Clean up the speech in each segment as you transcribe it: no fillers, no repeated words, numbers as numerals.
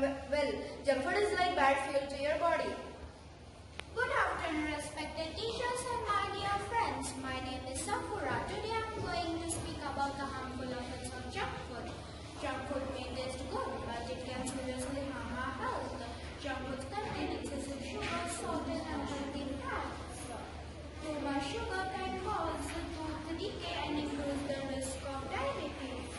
well. Junk food is like bad fuel to your body. Good afternoon, respected teachers and my dear friends. My name is Safura. Today I am going to speak about the harmful effects of junk food. Junk food may taste good, but it can seriously harm our health. Junk food contains excessive sugar, salt, and unhealthy fats. Too much sugar can cause tooth decay and increase the risk of diabetes.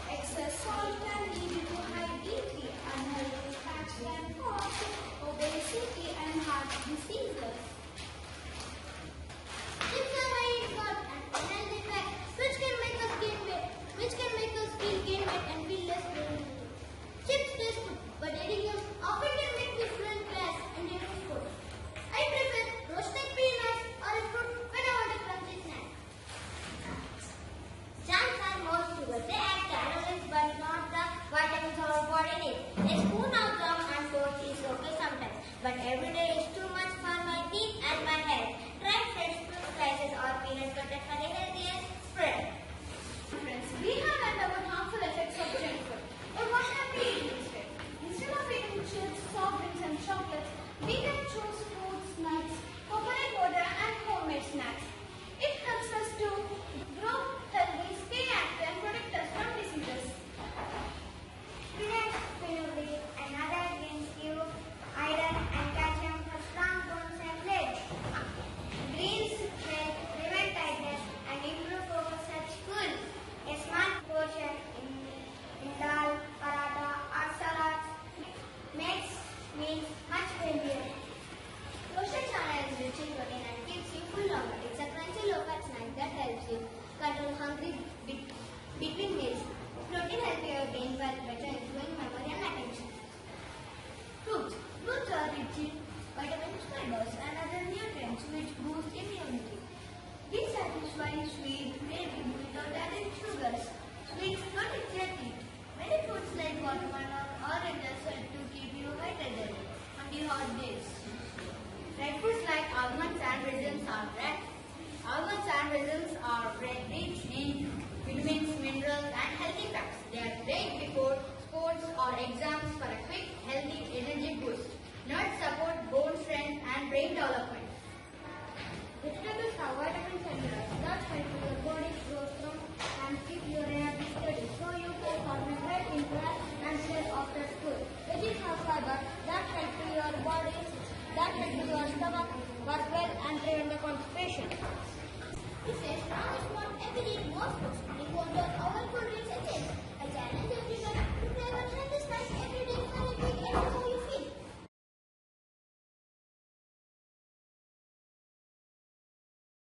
Excess salt can lead to high BP. Unhealthy fats can cause obesity and heart diseases. Chips are very good and unhealthy fats which can make us gain weight, gain weight and feel less painful. Chips taste good, but eating them often can make me feel gas and dangerous food. I prefer roasted peanuts or a fruit when I want a crunchy snack. Junks are more sugar. They add calories but not the vitamins our body needs. A spoon of junk and toast is okay sometimes, but every day is too much for my teeth and my hair. Try fresh fruit slices or peanut butter for the healthiest spread. Friends, we have learned about harmful effects of junk food. But what can we eat instead? Instead of eating chips, soft drinks and chocolates, we can choose fruits, nuts, coconut water and homemade snacks. It helps us to grow healthy, stay active and protect us from diseases. Spinach, fenugreek and other greens give iron and calcium for strong bones and legs. Greens help prevent tiredness and improve focus at school. A small portion in dal, paratha or salads makes meals much healthier. Roasted chana is rich in protein and keeps you full longer. It's a crunchy local snack that helps you control hunger between meals. Protein helps your brain work better, improving memory and attention. Fruits. Fruits are rich in vitamins, fibers and other nutrients which boost immunity. These satisfy sweet craving without added sugars. Sweets